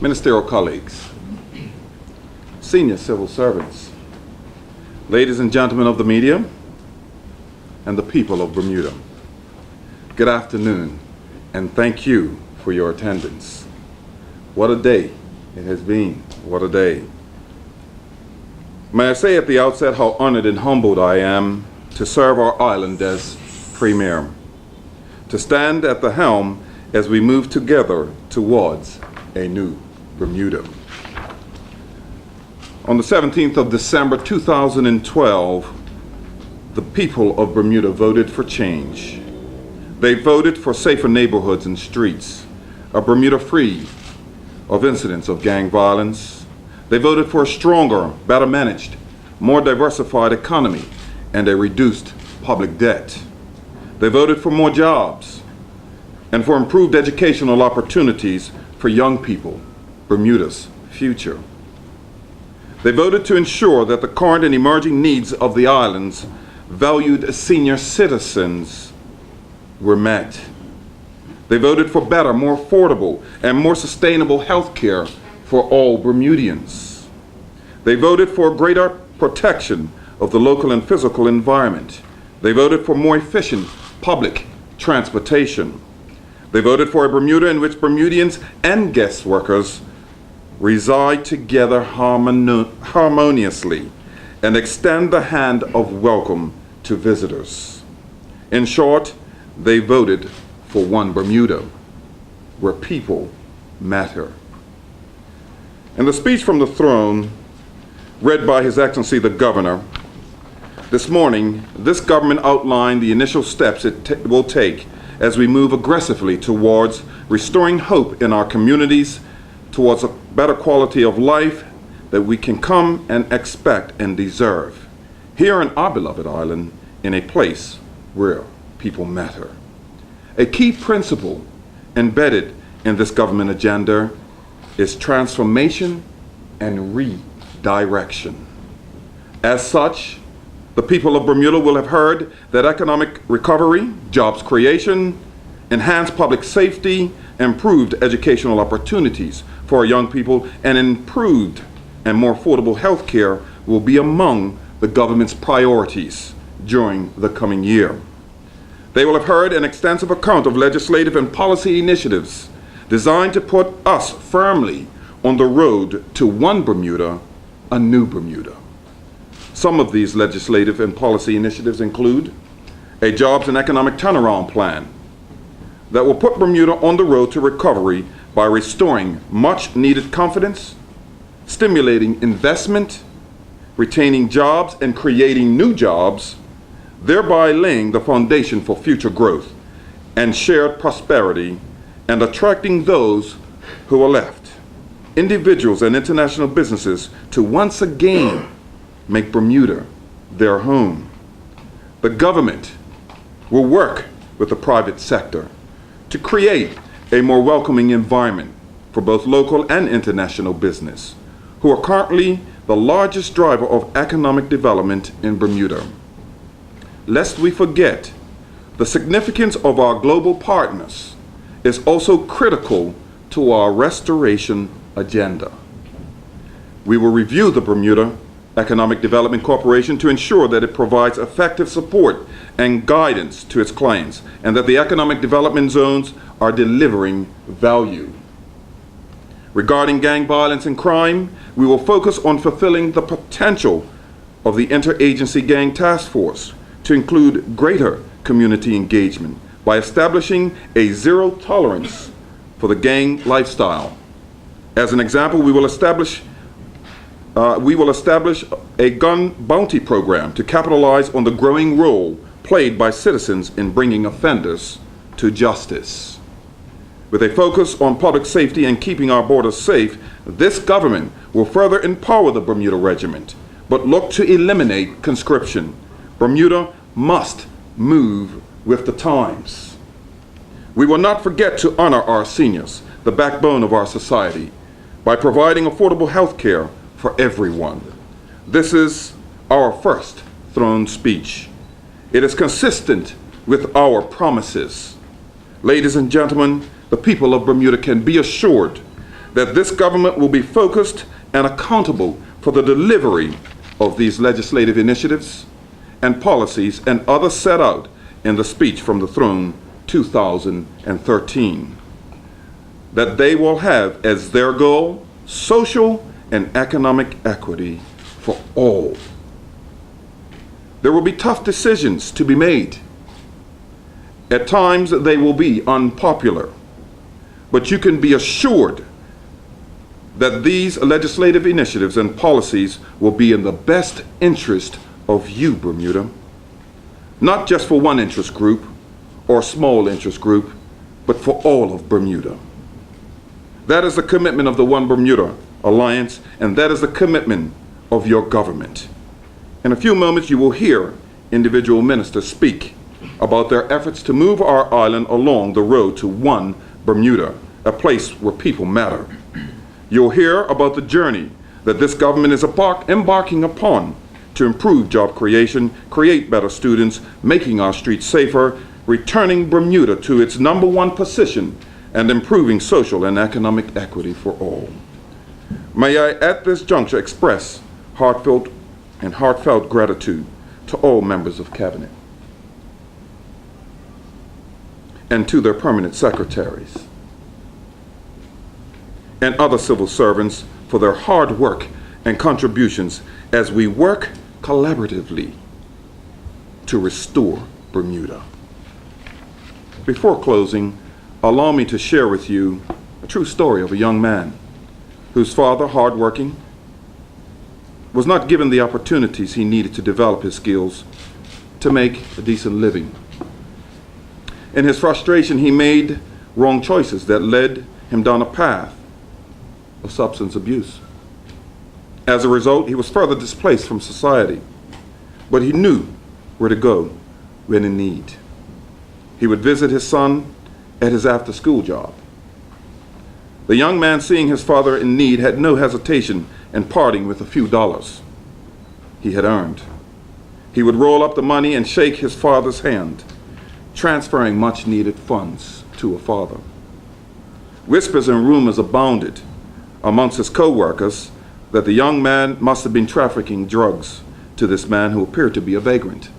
ministerial colleagues, senior civil servants, ladies and gentlemen of the media, and the people of Bermuda. Good afternoon, and thank you for your attendance. What a day it has been. What a day. May I say at the outset how honored and humbled I am to serve our island as Premier, to stand at the helm as we move together towards a new Bermuda. On the 17th of December 2012, the people of Bermuda voted for change. They voted for safer neighborhoods and streets, a Bermuda free of incidents of gang violence. They voted for a stronger, better managed, more diversified economy and a reduced public debt. They voted for more jobs and for improved educational opportunities for young people, Bermuda's future. They voted to ensure that the current and emerging needs of the island's valued senior citizens were met. They voted for better, more affordable, and more sustainable health care for all Bermudians. They voted for greater protection of the local and physical environment. They voted for more efficient public transportation. They voted for a Bermuda in which Bermudians and guest workers reside together harmoniously and extend the hand of welcome to visitors. In short, they voted for one Bermuda, where people matter. In the speech from the throne, read by His Excellency the Governor, this morning, this government outlined the initial steps it will take as we move aggressively towards restoring hope in our communities, towards a better quality of life that we can come and expect and deserve here on our beloved island, in a place where people matter. A key principle embedded in this government agenda is transformation and redirection. As such, the people of Bermuda will have heard that economic recovery, jobs creation, enhanced public safety, improved educational opportunities for our young people, and improved and more affordable health care will be among the government's priorities during the coming year. They will have heard an extensive account of legislative and policy initiatives designed to put us firmly on the road to one Bermuda, a new Bermuda. Some of these legislative and policy initiatives include a jobs and economic turnaround plan that will put Bermuda on the road to recovery by restoring much needed confidence, stimulating investment, retaining jobs and creating new jobs, thereby laying the foundation for future growth and shared prosperity and attracting those who are left, individuals and international businesses, to once again make Bermuda their home. The government will work with the private sector to create a more welcoming environment for both local and international business, who are currently the largest driver of economic development in Bermuda. Lest we forget, the significance of our global partners is also critical to our restoration agenda. We will review the Bermuda Economic Development Corporation to ensure that it provides effective support and guidance to its clients, and that the economic development zones are delivering value. Regarding gang violence and crime, we will focus on fulfilling the potential of the Interagency Gang Task Force to include greater community engagement by establishing a zero tolerance for the gang lifestyle. As an example, we will establish a gun bounty program to capitalize on the growing role played by citizens in bringing offenders to justice. With a focus on public safety and keeping our borders safe, this government will further empower the Bermuda Regiment, but look to eliminate conscription. Bermuda must move with the times. We will not forget to honor our seniors, the backbone of our society, by providing affordable health care for everyone. This is our first throne speech. It is consistent with our promises. Ladies and gentlemen, the people of Bermuda can be assured that this government will be focused and accountable for the delivery of these legislative initiatives and policies and others set out in the speech from the throne 2013. That they will have as their goal social and economic equity for all. There will be tough decisions to be made. At times they will be unpopular, but you can be assured that these legislative initiatives and policies will be in the best interest of you, Bermuda. Not just for one interest group or small interest group, but for all of Bermuda. That is the commitment of the One Bermuda Alliance, and that is the commitment of your government. In a few moments, you will hear individual ministers speak about their efforts to move our island along the road to One Bermuda, a place where people matter. You'll hear about the journey that this government is embarking upon to improve job creation, create better students, making our streets safer, returning Bermuda to its #1 position, and improving social and economic equity for all. May I at this juncture express heartfelt gratitude to all members of Cabinet and to their permanent secretaries and other civil servants for their hard work and contributions as we work collaboratively to restore Bermuda. Before closing, allow me to share with you a true story of a young man whose father, hardworking, was not given the opportunities he needed to develop his skills to make a decent living. In his frustration, he made wrong choices that led him down a path of substance abuse. As a result, he was further displaced from society, but he knew where to go when in need. He would visit his son at his after-school job. The young man, seeing his father in need, had no hesitation in parting with a few dollars he had earned. He would roll up the money and shake his father's hand, transferring much-needed funds to a father. Whispers and rumors abounded amongst his co-workers that the young man must have been trafficking drugs to this man who appeared to be a vagrant.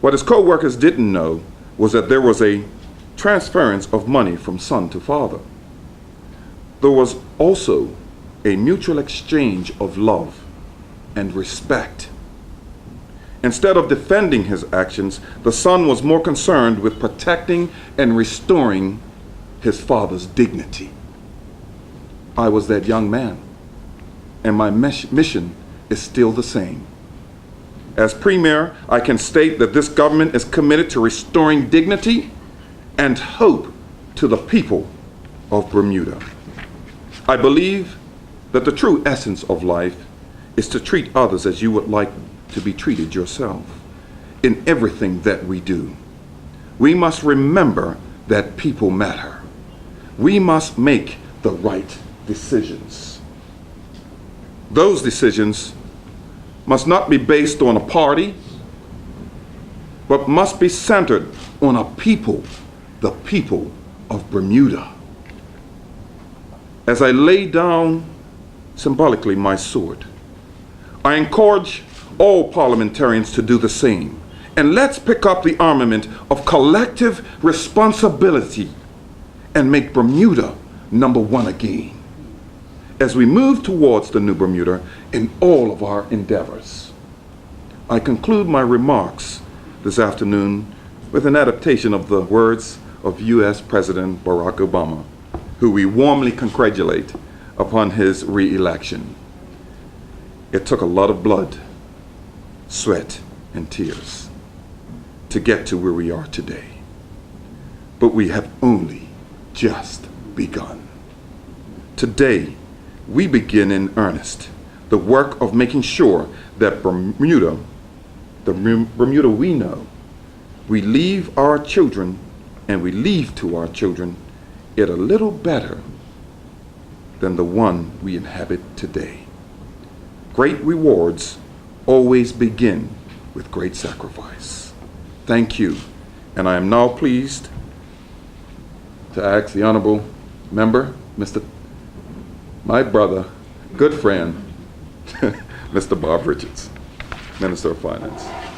What his co-workers didn't know was that there was a transference of money from son to father. There was also a mutual exchange of love and respect. Instead of defending his actions, the son was more concerned with protecting and restoring his father's dignity. I was that young man, and my mission is still the same. As Premier, I can state that this government is committed to restoring dignity and hope to the people of Bermuda. I believe that the true essence of life is to treat others as you would like to be treated yourself in everything that we do. We must remember that people matter. We must make the right decisions. Those decisions must not be based on a party, but must be centered on a people, the people of Bermuda. As I lay down symbolically my sword, I encourage all parliamentarians to do the same. And let's pick up the armament of collective responsibility and make Bermuda #1 again as we move towards the new Bermuda in all of our endeavors. I conclude my remarks this afternoon with an adaptation of the words of U.S. President Barack Obama, who we warmly congratulate upon his re-election. It took a lot of blood, sweat, and tears to get to where we are today. But we have only just begun. Today, we begin in earnest the work of making sure that Bermuda, the Bermuda we know, we leave our children and we leave to our children it a little better than the one we inhabit today. Great rewards always begin with great sacrifice. Thank you, and I am now pleased to ask the Honorable Member, my brother, good friend, Mr. Bob Richards, Minister of Finance.